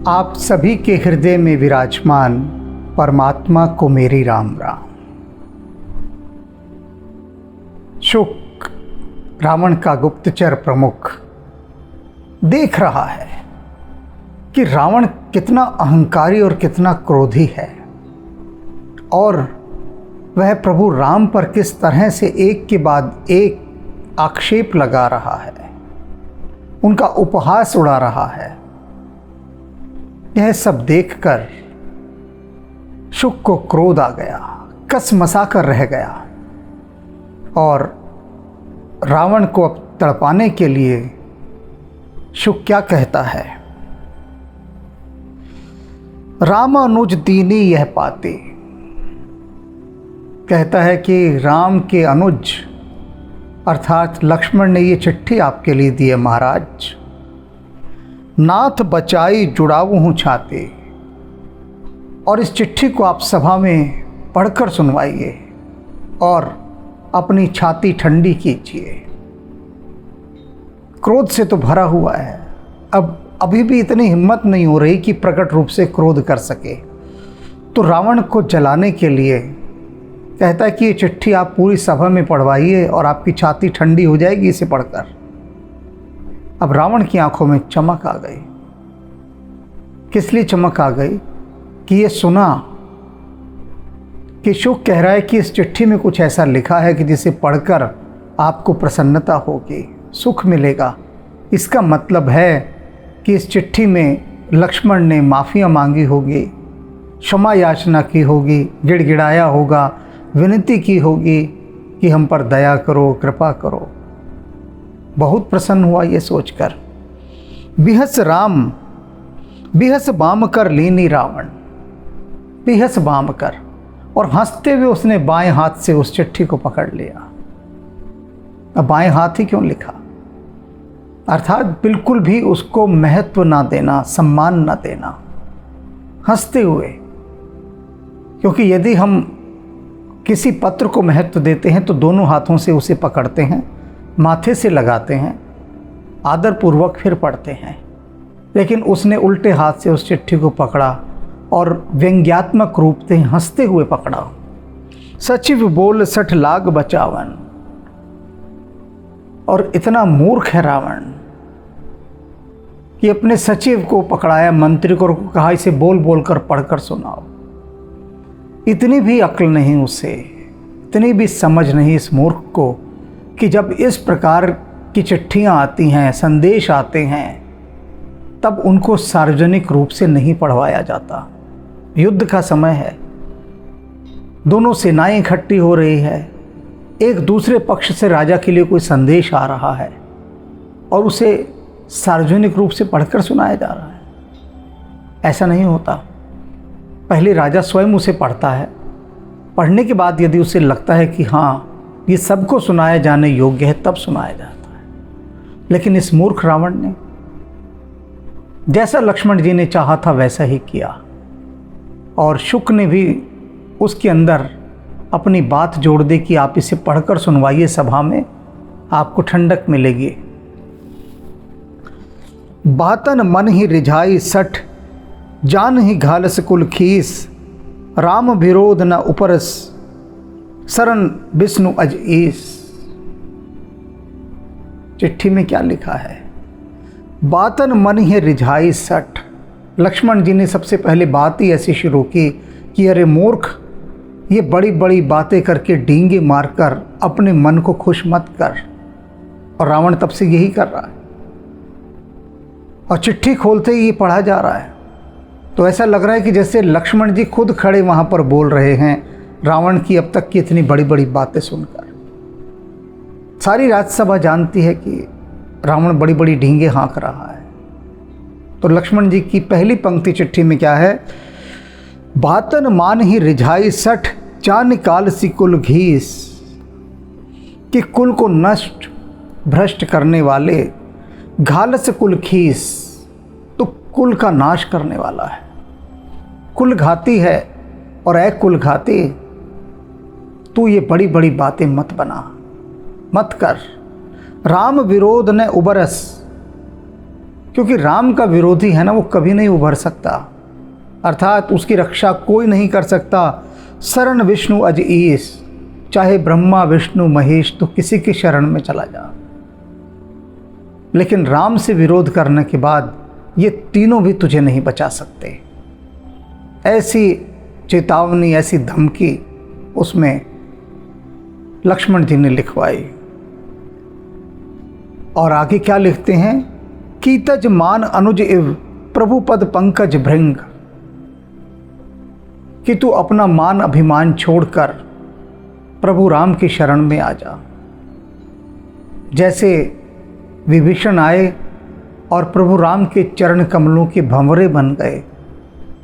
आप सभी के हृदय में विराजमान परमात्मा को मेरी राम राम। शुक रावण का गुप्तचर प्रमुख देख रहा है कि रावण कितना अहंकारी और कितना क्रोधी है और वह प्रभु राम पर किस तरह से एक के बाद एक आक्षेप लगा रहा है, उनका उपहास उड़ा रहा है। यह सब देखकर शुक को क्रोध आ गया, कसमसा कर रह गया और रावण को अब तड़पाने के लिए शुक क्या कहता है, राम अनुज दीनी यह पाते। कहता है कि राम के अनुज अर्थात लक्ष्मण ने ये चिट्ठी आपके लिए दी है महाराज। नाथ बचाई जुड़ाऊ हूँ छाते, और इस चिट्ठी को आप सभा में पढ़कर सुनवाइए और अपनी छाती ठंडी कीजिए। क्रोध से तो भरा हुआ है, अब अभी भी इतनी हिम्मत नहीं हो रही कि प्रकट रूप से क्रोध कर सके। तो रावण को जलाने के लिए कहता है कि ये चिट्ठी आप पूरी सभा में पढ़वाइए और आपकी छाती ठंडी हो जाएगी इसे पढ़कर। अब रावण की आंखों में चमक आ गई। किस लिए चमक आ गई कि ये सुना कि शुक कह रहा है कि इस चिट्ठी में कुछ ऐसा लिखा है कि जिसे पढ़कर आपको प्रसन्नता होगी, सुख मिलेगा। इसका मतलब है कि इस चिट्ठी में लक्ष्मण ने माफ़ियाँ मांगी होगी, क्षमा याचना की होगी, गिड़गिड़ाया होगा, विनती की होगी कि हम पर दया करो, कृपा करो। बहुत प्रसन्न हुआ ये सोचकर। बिहस राम बिहस बाम कर लीनी रावण, बिहस बाम कर, और हंसते हुए उसने बाएं हाथ से उस चिट्ठी को पकड़ लिया। अब बाएं हाथ ही क्यों लिखा, अर्थात बिल्कुल भी उसको महत्व ना देना, सम्मान ना देना, हंसते हुए। क्योंकि यदि हम किसी पत्र को महत्व देते हैं तो दोनों हाथों से उसे पकड़ते हैं, माथे से लगाते हैं, आदरपूर्वक फिर पढ़ते हैं। लेकिन उसने उल्टे हाथ से उस चिट्ठी को पकड़ा और व्यंग्यात्मक रूप से हंसते हुए पकड़ा। सचिव बोल सठ लाग बचावन। और इतना मूर्ख है रावण कि अपने सचिव को पकड़ाया, मंत्री को कहा इसे बोल बोल कर पढ़कर सुनाओ। इतनी भी अक्ल नहीं उसे, इतनी भी समझ नहीं इस मूर्ख को कि जब इस प्रकार की चिट्ठियां आती हैं, संदेश आते हैं, तब उनको सार्वजनिक रूप से नहीं पढ़वाया जाता। युद्ध का समय है, दोनों सेनाएं इकट्ठी हो रही है, एक दूसरे पक्ष से राजा के लिए कोई संदेश आ रहा है और उसे सार्वजनिक रूप से पढ़कर सुनाया जा रहा है। ऐसा नहीं होता। पहले राजा स्वयं उसे पढ़ता है, पढ़ने के बाद यदि उसे लगता है कि हाँ ये सबको सुनाया जाने योग्य है, तब सुनाया जाता है। लेकिन इस मूर्ख रावण ने जैसा लक्ष्मण जी ने चाहा था वैसा ही किया और शुक ने भी उसके अंदर अपनी बात जोड़ दी कि आप इसे पढ़कर सुनवाइए सभा में, आपको ठंडक मिलेगी। बातन मन ही रिझाई सठ, जान ही घालस कुल खीस, राम विरोध न उपरस, सरन विष्णु अजईस। चिट्ठी में क्या लिखा है, बातन मन ही रिझाई सठ। लक्ष्मण जी ने सबसे पहले बात ही ऐसी शुरू की कि अरे मूर्ख, ये बड़ी बड़ी बातें करके डींगे मारकर अपने मन को खुश मत कर। और रावण तब से यही कर रहा है और चिट्ठी खोलते ही ये पढ़ा जा रहा है। तो ऐसा लग रहा है कि जैसे लक्ष्मण जी खुद खड़े वहाँ पर बोल रहे हैं रावण की अब तक की इतनी बड़ी बड़ी बातें सुनकर। सारी राज्यसभा जानती है कि रावण बड़ी बड़ी ढींगे हाँक रहा है। तो लक्ष्मण जी की पहली पंक्ति चिट्ठी में क्या है, बातन मान ही रिझाई सठ, चा निकाल सी कुल घीस। कि कुल को नष्ट भ्रष्ट करने वाले, घालस कुल खीस, तो कुल का नाश करने वाला है। कुल घाती है और ऐ कुल घाती, तू ये बड़ी बड़ी बातें मत बना, मत कर। राम विरोध न उबरस, क्योंकि राम का विरोधी है ना, वो कभी नहीं उभर सकता, अर्थात उसकी रक्षा कोई नहीं कर सकता। शरण विष्णु अज ईश, चाहे ब्रह्मा विष्णु महेश, तो किसी की शरण में चला जा। लेकिन राम से विरोध करने के बाद ये तीनों भी तुझे नहीं बचा सकते। ऐसी चेतावनी, ऐसी धमकी उसमें लक्ष्मण जी ने लिखवाई। और आगे क्या लिखते हैं, कीतज मान अनुज इव प्रभु पद पंकज भृंग, कि तू अपना मान अभिमान छोड़कर प्रभु राम की शरण में आ जा। जैसे विभीषण आए और प्रभु राम के चरण कमलों के भंवरे बन गए,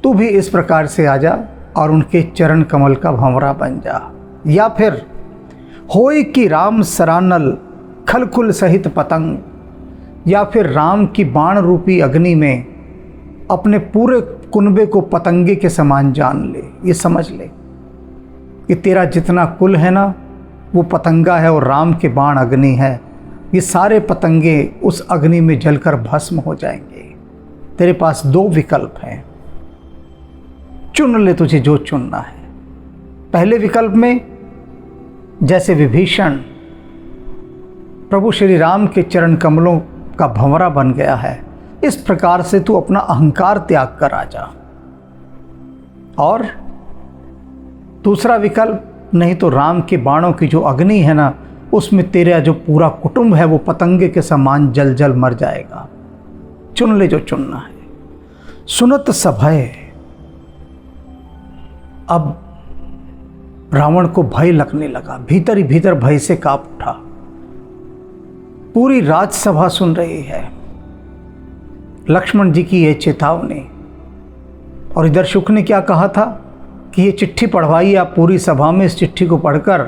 तू भी इस प्रकार से आ जा और उनके चरण कमल का भंवरा बन जा। या फिर होय कि राम सरानल खलखुल सहित पतंग, या फिर राम की बाण रूपी अग्नि में अपने पूरे कुनबे को पतंगे के समान जान ले। ये समझ ले कि तेरा जितना कुल है ना, वो पतंगा है और राम के बाण अग्नि है। ये सारे पतंगे उस अग्नि में जलकर भस्म हो जाएंगे। तेरे पास दो विकल्प हैं, चुन ले तुझे जो चुनना है। पहले विकल्प में जैसे विभीषण प्रभु श्री राम के चरण कमलों का भंवरा बन गया है, इस प्रकार से तू अपना अहंकार त्याग कर आ जा। और दूसरा विकल्प, नहीं तो राम के बाणों की जो अग्नि है ना, उसमें तेरा जो पूरा कुटुंब है वो पतंगे के समान जल जल मर जाएगा। चुन ले जो चुनना है। सुनत सभय, अब रावण को भय लगने लगा, भीतर ही भीतर भय से कांप उठा। पूरी राजसभा सुन रही है लक्ष्मण जी की ये चेतावनी। और इधर शुक ने क्या कहा था कि ये चिट्ठी पढ़वाइए आप पूरी सभा में, इस चिट्ठी को पढ़कर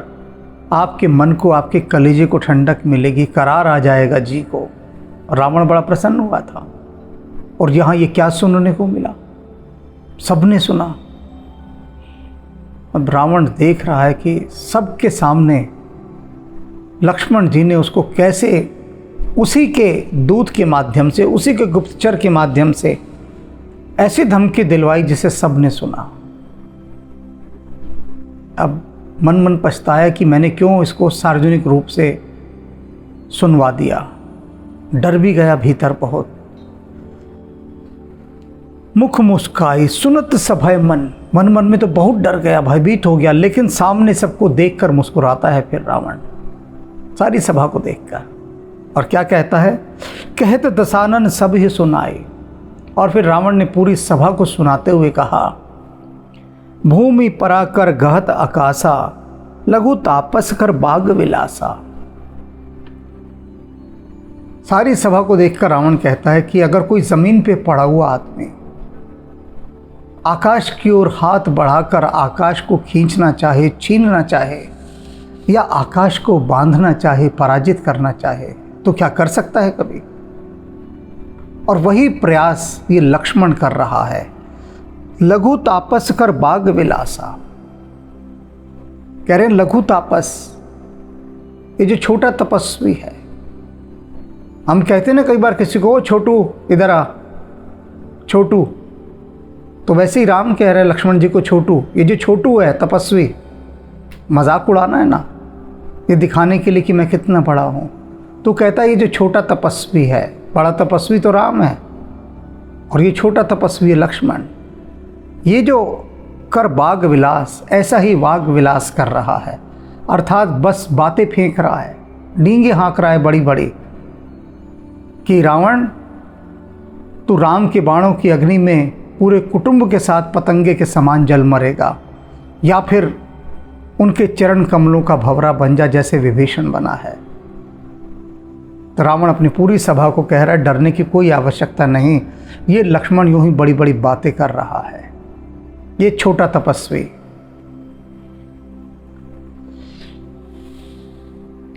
आपके मन को, आपके कलेजे को ठंडक मिलेगी, करार आ जाएगा जी को। रावण बड़ा प्रसन्न हुआ था। और यहाँ ये क्या सुनने को मिला, सबने सुना। अब रावण देख रहा है कि सबके सामने लक्ष्मण जी ने उसको कैसे उसी के दूत के माध्यम से, उसी के गुप्तचर के माध्यम से ऐसी धमकी दिलवाई जिसे सबने सुना। अब मन मन पछताया कि मैंने क्यों इसको सार्वजनिक रूप से सुनवा दिया। डर भी गया भीतर बहुत। मुख मुस्काई सुनत सभय मन, मन मन में तो बहुत डर गया, भयभीत हो गया, लेकिन सामने सबको देखकर मुस्कुराता है फिर रावण, सारी सभा को देखकर। और क्या कहता है, कहत दशानन सब ही सुनाए। और फिर रावण ने पूरी सभा को सुनाते हुए कहा, भूमि पराकर गहत आकाशा, लघु तापस कर बाग विलासा। सारी सभा को देखकर रावण कहता है कि अगर कोई जमीन पे पड़ा हुआ आदमी आकाश की ओर हाथ बढ़ाकर आकाश को खींचना चाहे, छीनना चाहे, या आकाश को बांधना चाहे, पराजित करना चाहे, तो क्या कर सकता है कभी? और वही प्रयास ये लक्ष्मण कर रहा है। लघु तापस कर बाग विलासा, कह रहे हैं लघु तापस, ये जो छोटा तपस्वी है। हम कहते हैं ना कई बार किसी को, छोटू इधर आ, छोटू, तो वैसे ही राम कह रहे हैं लक्ष्मण जी को छोटू। ये जो छोटू है तपस्वी, मजाक उड़ाना है ना, ये दिखाने के लिए कि मैं कितना बड़ा हूँ। तो कहता है ये जो छोटा तपस्वी है, बड़ा तपस्वी तो राम है और ये छोटा तपस्वी है लक्ष्मण। ये जो कर बाग विलास, ऐसा ही वाग विलास कर रहा है, अर्थात बस बातें फेंक रहा है, डींगे हाँक रहा है बड़ी बड़ी कि रावण तू राम के बाणों की अग्नि में पूरे कुटुंब के साथ पतंगे के समान जल मरेगा, या फिर उनके चरण कमलों का भंवरा बन जा जैसे विभीषण बना है। तो रावण अपनी पूरी सभा को कह रहा है डरने की कोई आवश्यकता नहीं, ये लक्ष्मण यूं ही बड़ी बड़ी बातें कर रहा है, ये छोटा तपस्वी।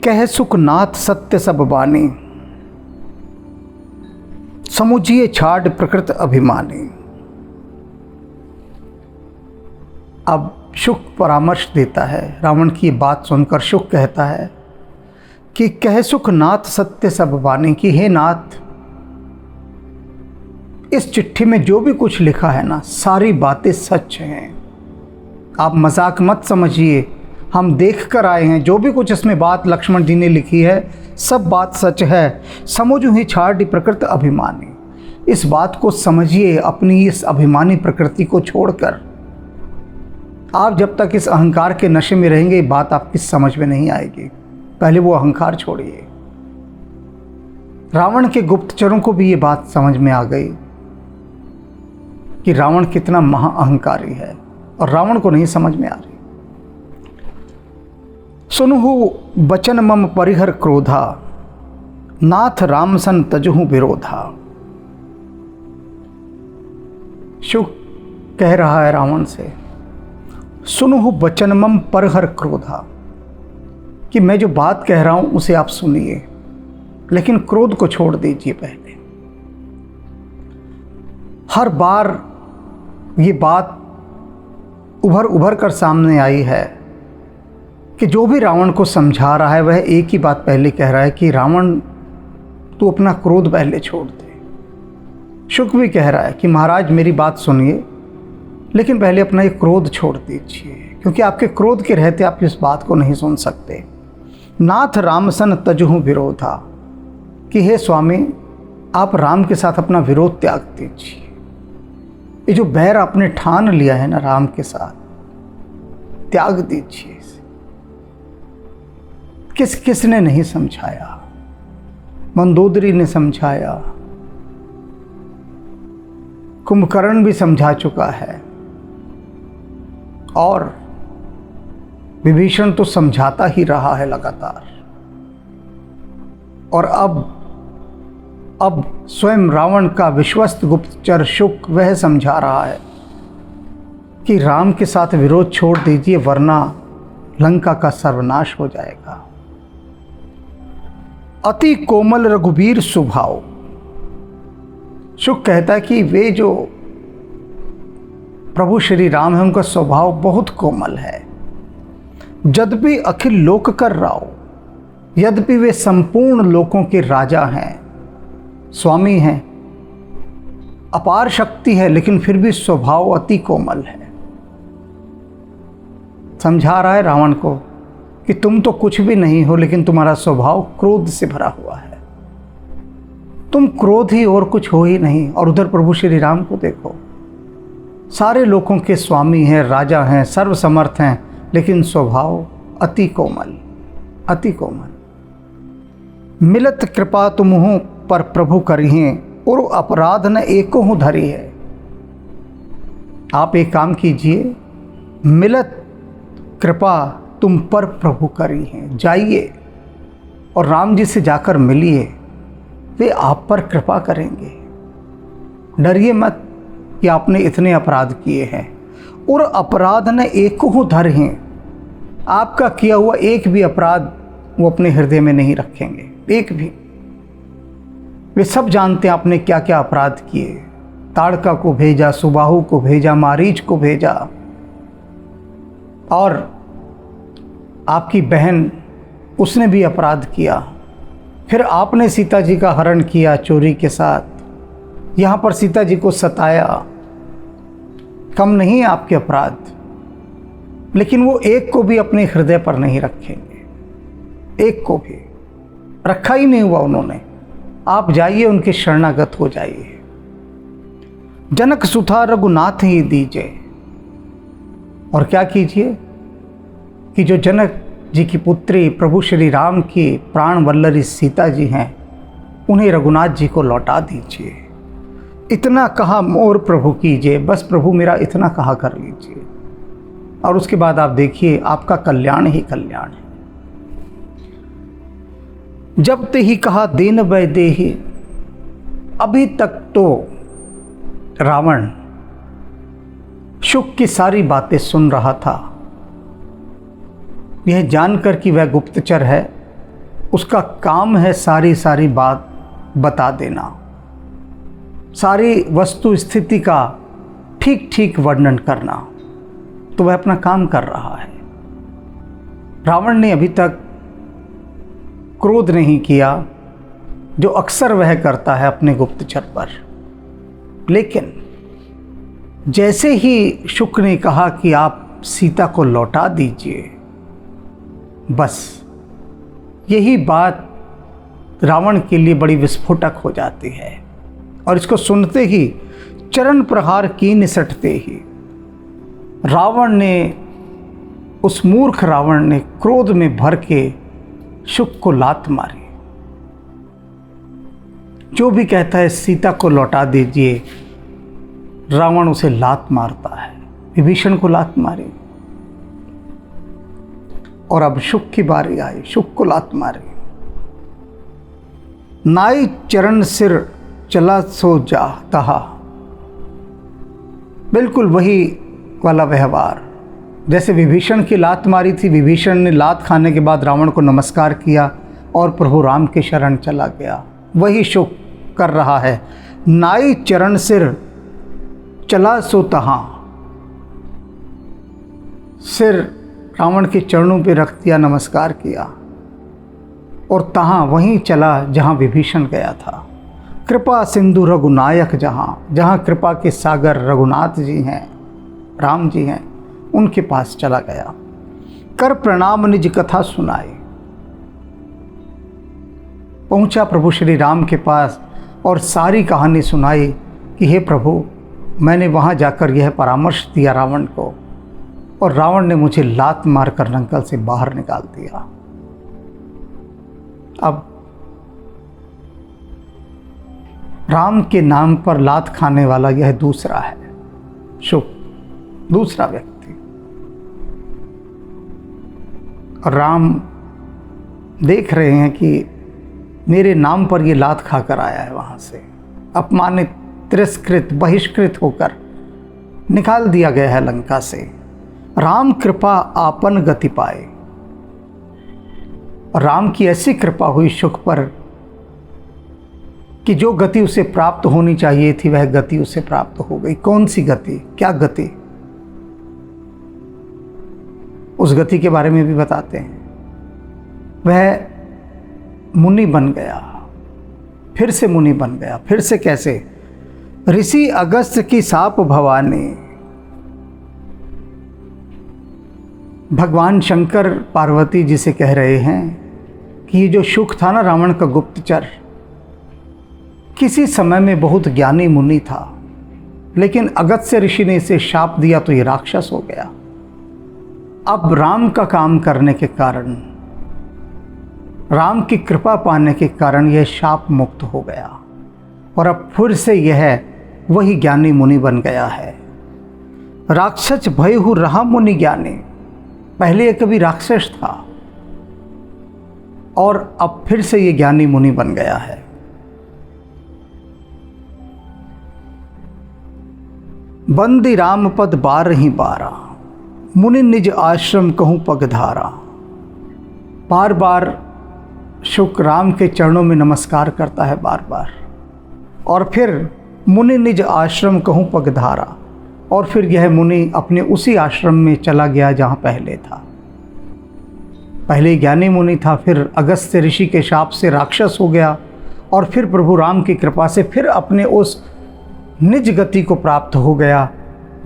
कह सुखनाथ सत्य सब बानी, समुझिए छाड़ प्रकृत अभिमानी। अब शुक परामर्श देता है, रावण की बात सुनकर शुक कहता है कि कह सुख नाथ सत्य सब बानी, कि हे नाथ इस चिट्ठी में जो भी कुछ लिखा है ना, सारी बातें सच हैं। आप मजाक मत समझिए, हम देख कर आए हैं। जो भी कुछ इसमें बात लक्ष्मण जी ने लिखी है, सब बात सच है। समझू ही छाड़ी प्रकृति अभिमानी। इस बात को समझिए, अपनी इस अभिमानी प्रकृति को छोड़कर। आप जब तक इस अहंकार के नशे में रहेंगे, बात आपकी समझ में नहीं आएगी। पहले वो अहंकार छोड़िए। रावण के गुप्तचरों को भी ये बात समझ में आ गई कि रावण कितना महाअहंकारी है, और रावण को नहीं समझ में आ रही। सुनहु बचन मम परिहर क्रोधा, नाथ राम सन तजहु विरोधा। शुक कह रहा है रावण से, सुनहु बचन मम परिहर क्रोधा, कि मैं जो बात कह रहा हूं उसे आप सुनिए, लेकिन क्रोध को छोड़ दीजिए पहले। हर बार ये बात उभर उभर कर सामने आई है कि जो भी रावण को समझा रहा है, वह एक ही बात पहले कह रहा है कि रावण तू अपना क्रोध पहले छोड़ दे। शुक भी कह रहा है कि महाराज मेरी बात सुनिए, लेकिन पहले अपना ये क्रोध छोड़ दीजिए, क्योंकि आपके क्रोध के रहते आप इस बात को नहीं सुन सकते। नाथ राम सन तजहु विरोधा, कि हे स्वामी आप राम के साथ अपना विरोध त्याग दीजिए। ये जो बैर आपने ठान लिया है ना राम के साथ, त्याग दीजिए इसे। किसने नहीं समझाया? मंदोदरी ने समझाया, कुंभकर्ण भी समझा चुका है, और विभीषण तो समझाता ही रहा है लगातार। और अब स्वयं रावण का विश्वस्त गुप्तचर शुक वह समझा रहा है कि राम के साथ विरोध छोड़ दीजिए, वरना लंका का सर्वनाश हो जाएगा। अति कोमल रघुवीर स्वभाव। शुक कहता है कि वे जो प्रभु श्री राम है, उनका स्वभाव बहुत कोमल है। यद्यपि अखिल लोक कर राव, यद्यपि वे संपूर्ण लोकों के राजा हैं, स्वामी हैं, अपार शक्ति है, लेकिन फिर भी स्वभाव अति कोमल है। समझा रहा है रावण को कि तुम तो कुछ भी नहीं हो, लेकिन तुम्हारा स्वभाव क्रोध से भरा हुआ है। तुम क्रोध ही और कुछ हो ही नहीं। और उधर प्रभु श्री राम को देखो, सारे लोगों के स्वामी हैं, राजा हैं, सर्वसमर्थ हैं, लेकिन स्वभाव अति कोमल, अति कोमल। मिलत कृपा तुमहु पर प्रभु करिहे, और अपराध न एको हूँ धरी है। आप एक काम कीजिए, मिलत कृपा तुम पर प्रभु करी हैं, जाइए और राम जी से जाकर मिलिए, वे आप पर कृपा करेंगे। डरिए मत कि आपने इतने अपराध किए हैं, और अपराध न एक को धर हैं। आपका किया हुआ एक भी अपराध वो अपने हृदय में नहीं रखेंगे, एक भी। वे सब जानते हैं आपने क्या क्या अपराध किए। ताड़का को भेजा, सुबाहु को भेजा, मारीच को भेजा, और आपकी बहन उसने भी अपराध किया। फिर आपने सीता जी का हरण किया चोरी के साथ, यहाँ पर सीता जी को सताया। कम नहीं है आपके अपराध, लेकिन वो एक को भी अपने हृदय पर नहीं रखेंगे, एक को भी रखा ही नहीं हुआ उन्होंने। आप जाइए, उनके शरणागत हो जाइए। जनक सुथा रघुनाथ ही दीजिए। और क्या कीजिए कि जो जनक जी की पुत्री प्रभु श्री राम की प्राण वल्लरी सीता जी हैं, उन्हें रघुनाथ जी को लौटा दीजिए। इतना कहा मोर प्रभु कीजिए, बस प्रभु मेरा इतना कहा कर लीजिए, और उसके बाद आप देखिए आपका कल्याण ही कल्याण है। जब ते ही कहा देन वै देहि। अभी तक तो रावण शुक की सारी बातें सुन रहा था। यह जानकर कि वह गुप्तचर है, उसका काम है सारी बात बता देना, सारी वस्तु स्थिति का ठीक ठीक वर्णन करना। तो वह अपना काम कर रहा है। रावण ने अभी तक क्रोध नहीं किया, जो अक्सर वह करता है अपने गुप्तचर पर। लेकिन जैसे ही शुक ने कहा कि आप सीता को लौटा दीजिए, बस यही बात रावण के लिए बड़ी विस्फोटक हो जाती है। और इसको सुनते ही चरण प्रहार की निसटते ही रावण ने, उस मूर्ख रावण ने क्रोध में भर के शुक को लात मारी। जो भी कहता है सीता को लौटा दीजिए, रावण उसे लात मारता है। विभीषण को लात मारी और अब शुक की बारी आई, शुक को लात मारी। नाई चरण सिर चला सो जा तहा, बिल्कुल वही वाला व्यवहार जैसे विभीषण की लात मारी थी। विभीषण ने लात खाने के बाद रावण को नमस्कार किया और प्रभु राम के शरण चला गया, वही शुक कर रहा है। नाई चरण सिर चला सो तहा, सिर रावण के चरणों पे रख दिया, नमस्कार किया और तहाँ वहीं चला जहाँ विभीषण गया था। कृपा सिंधु रघुनायक जहाँ, जहाँ कृपा के सागर रघुनाथ जी हैं, राम जी हैं, उनके पास चला गया। कर प्रणाम निज कथा सुनाए, पहुँचा प्रभु श्री राम के पास और सारी कहानी सुनाई कि हे प्रभु, मैंने वहाँ जाकर यह परामर्श दिया रावण को और रावण ने मुझे लात मारकर लंका से बाहर निकाल दिया। अब राम के नाम पर लात खाने वाला यह दूसरा है, शुक, दूसरा व्यक्ति। और राम देख रहे हैं कि मेरे नाम पर ये लात खाकर आया है, वहाँ से अपमानित, तिरस्कृत, बहिष्कृत होकर निकाल दिया गया है लंका से। राम कृपा आपन गति पाए, राम की ऐसी कृपा हुई शुक पर कि जो गति उसे प्राप्त होनी चाहिए थी वह गति उसे प्राप्त हो गई। कौन सी गति, क्या गति, उस गति के बारे में भी बताते हैं। वह मुनि बन गया, फिर से मुनि बन गया। फिर से कैसे? ऋषि अगस्त्य की साप भवानी, भगवान शंकर पार्वती जी से कह रहे हैं कि ये जो शुक था ना, रावण का गुप्तचर, किसी समय में बहुत ज्ञानी मुनि था, लेकिन अगस्त्य ऋषि ने इसे शाप दिया तो ये राक्षस हो गया। अब राम का काम करने के कारण, राम की कृपा पाने के कारण यह शाप मुक्त हो गया और अब फिर से यह वही ज्ञानी मुनि बन गया है। राक्षस भयहु रहा मुनि ज्ञानी, पहले यह कभी राक्षस था और अब फिर से ये ज्ञानी मुनि बन गया है। बंदी राम पद बारहि बारा, मुनि निज आश्रम कहूँ पगधारा। बार बार शुक राम के चरणों में नमस्कार करता है बार बार, और फिर मुनि निज आश्रम कहूँ पगधारा, और फिर यह मुनि अपने उसी आश्रम में चला गया जहाँ पहले था। पहले ज्ञानी मुनि था, फिर अगस्त्य ऋषि के शाप से राक्षस हो गया और फिर प्रभु राम की कृपा से फिर अपने उस निज गति को प्राप्त हो गया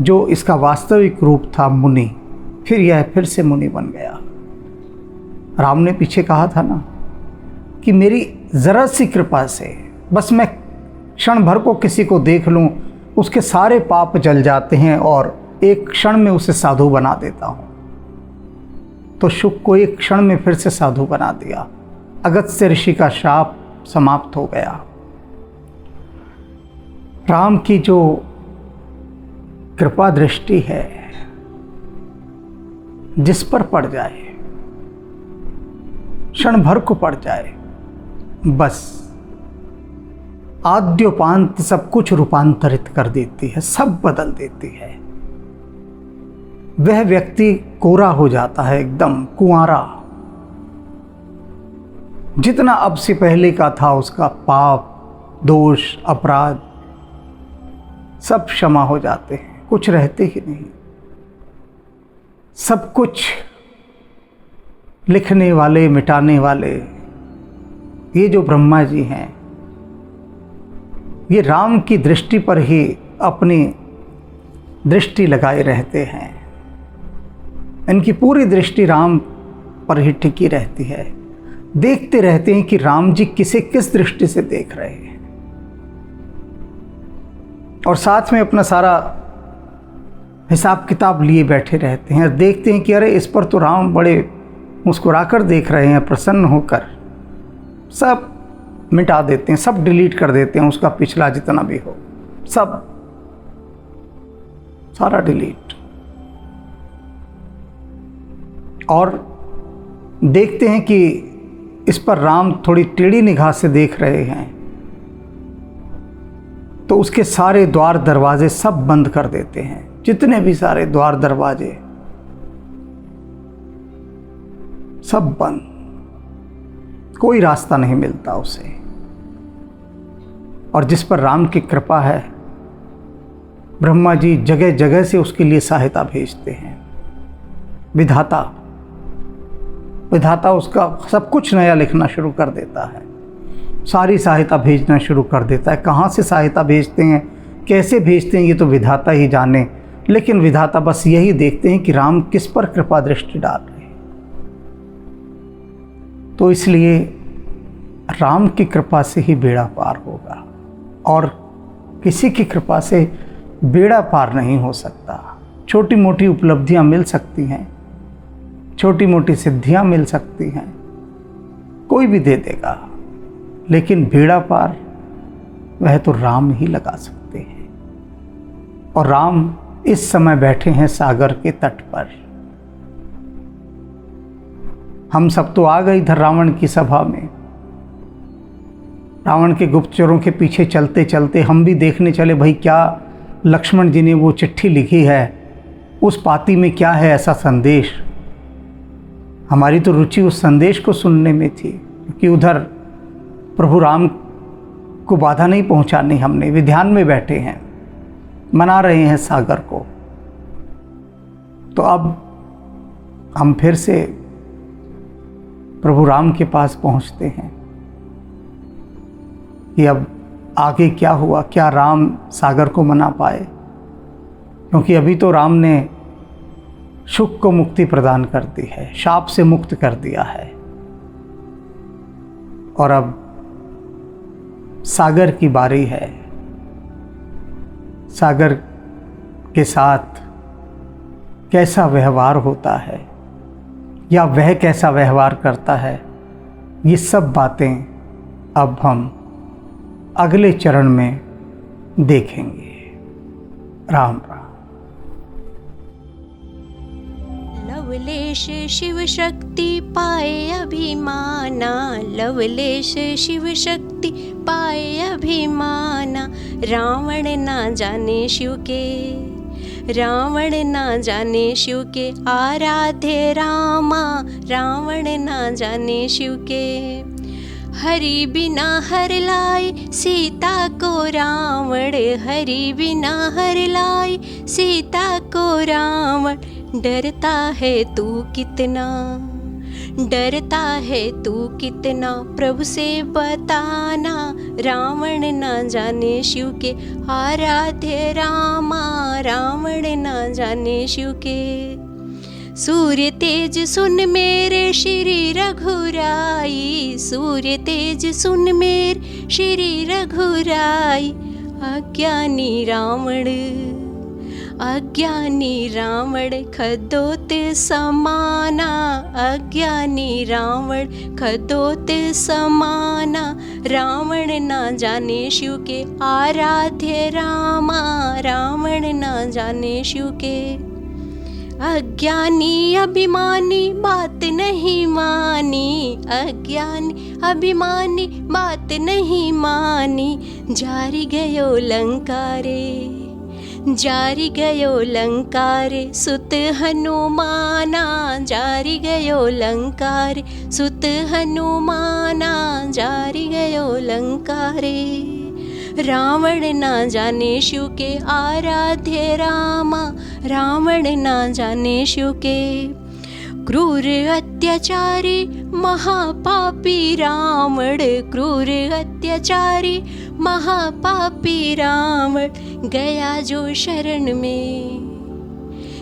जो इसका वास्तविक रूप था, मुनि। फिर यह फिर से मुनि बन गया। राम ने पीछे कहा था ना कि मेरी ज़रा सी कृपा से बस मैं क्षण भर को किसी को देख लूँ, उसके सारे पाप जल जाते हैं और एक क्षण में उसे साधु बना देता हूँ। तो शुक को एक क्षण में फिर से साधु बना दिया। अगस्त्य ऋषि का शाप समाप्त हो गया। राम की जो कृपा दृष्टि है, जिस पर पड़ जाए, क्षण भर को पड़ जाए, बस आद्योपांत सब कुछ रूपांतरित कर देती है, सब बदल देती है। वह व्यक्ति कोरा हो जाता है, एकदम कुंवारा। जितना अब से पहले का था उसका पाप, दोष, अपराध सब क्षमा हो जाते हैं, कुछ रहते ही नहीं। सब कुछ लिखने वाले, मिटाने वाले ये जो ब्रह्मा जी हैं, ये राम की दृष्टि पर ही अपनी दृष्टि लगाए रहते हैं। इनकी पूरी दृष्टि राम पर ही टिकी रहती है। देखते रहते हैं कि राम जी किसे किस दृष्टि से देख रहे हैं, और साथ में अपना सारा हिसाब किताब लिए बैठे रहते हैं। देखते हैं कि अरे इस पर तो राम बड़े मुस्कुराकर देख रहे हैं, प्रसन्न होकर। सब मिटा देते हैं, सब डिलीट कर देते हैं, उसका पिछला जितना भी हो सब सारा डिलीट। और देखते हैं कि इस पर राम थोड़ी टेढ़ी निगाह से देख रहे हैं, तो उसके सारे द्वार दरवाजे सब बंद कर देते हैं। जितने भी सारे द्वार दरवाजे सब बंद, कोई रास्ता नहीं मिलता उसे। और जिस पर राम की कृपा है, ब्रह्मा जी जगह जगह से उसके लिए सहायता भेजते हैं। विधाता उसका सब कुछ नया लिखना शुरू कर देता है, सारी सहायता भेजना शुरू कर देता है। कहाँ से सहायता भेजते हैं, कैसे भेजते हैं, ये तो विधाता ही जाने। लेकिन विधाता बस यही देखते हैं कि राम किस पर कृपा दृष्टि डाल रहे हैं। तो इसलिए राम की कृपा से ही बेड़ा पार होगा, और किसी की कृपा से बेड़ा पार नहीं हो सकता। छोटी मोटी उपलब्धियां मिल सकती हैं, छोटी मोटी सिद्धियां मिल सकती हैं, कोई भी दे देगा, लेकिन बेड़ा पार वह तो राम ही लगा सकते हैं। और राम इस समय बैठे हैं सागर के तट पर। हम सब तो आ गए इधर रावण की सभा में। रावण के गुप्तचरों के पीछे चलते चलते हम भी देखने चले, भाई क्या लक्ष्मण जी ने वो चिट्ठी लिखी है, उस पाती में क्या है ऐसा संदेश। हमारी तो रुचि उस संदेश को सुनने में थी, क्योंकि उधर प्रभु राम को बाधा नहीं पहुंचानी हमने। वे ध्यान में बैठे हैं, मना रहे हैं सागर को। तो अब हम फिर से प्रभु राम के पास पहुंचते हैं कि अब आगे क्या हुआ, क्या राम सागर को मना पाए। क्योंकि अभी तो राम ने शुक को मुक्ति प्रदान कर दी है, शाप से मुक्त कर दिया है, और अब सागर की बारी है। सागर के साथ कैसा व्यवहार होता है, या वह कैसा व्यवहार करता है, ये सब बातें अब हम अगले चरण में देखेंगे। राम राम। लवलेश शिव शक्ति पाए अभिमाना, लवलेश शिव शक्ति पाए अभिमाना। रावण ना जाने शिव के, रावण ना जाने शिव के आराध्य रामा। रावण ना जाने शिव के हरि बिना हर लाए सीता को रावण। हरि बिना हर लाए सीता को रावण। डरता है तू कितना, डरता है तू कितना, प्रभु से बताना। रावण ना जाने शिव के आराध्य रामा। रावण ना जाने शिव के सूर्य तेज सुन मेरे श्री रघुराई। सूर्य तेज सुन मेरे श्री रघुराई। अज्ञानी रावण, अज्ञानी रावण खदोत समाना। अज्ञानी रावण खदोत समाना। रावण ना जाने शिव के आराध्य रामा। रावण ना जाने शिव के अज्ञानी अभिमानी बात नहीं मानी। अज्ञानी अभिमानी बात नहीं मानी। जारी गयो लंकारे, जारी गयो लंकारे सुत हनुमाना। जारी गयो लंकारे सुत हनुमाना। जारी गयो लंकारे। रावण ना जाने शिव के आराध्य रामा। रावण ना जाने शिव के क्रूर अत्याचारी महापापी रावण, क्रूर अत्याचारी महापापी रावण, गया जो शरण में,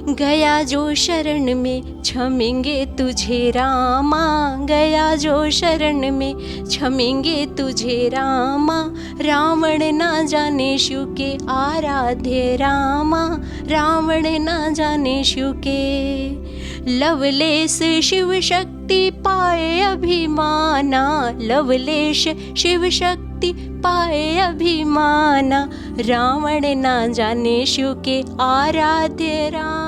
गया जो शरण में क्षमेंगे तुझे रामा, गया जो शरण में क्षमेंगे तुझे रामा। रावण ना जाने शिव के आराध्य रामा, रावण ना जाने शिव के। लवलेश शिव शक्ति पाए अभिमाना, लवलेश शिव शक्ति पाए अभिमाना, रावण ना जाने शिव के आराध्य राम।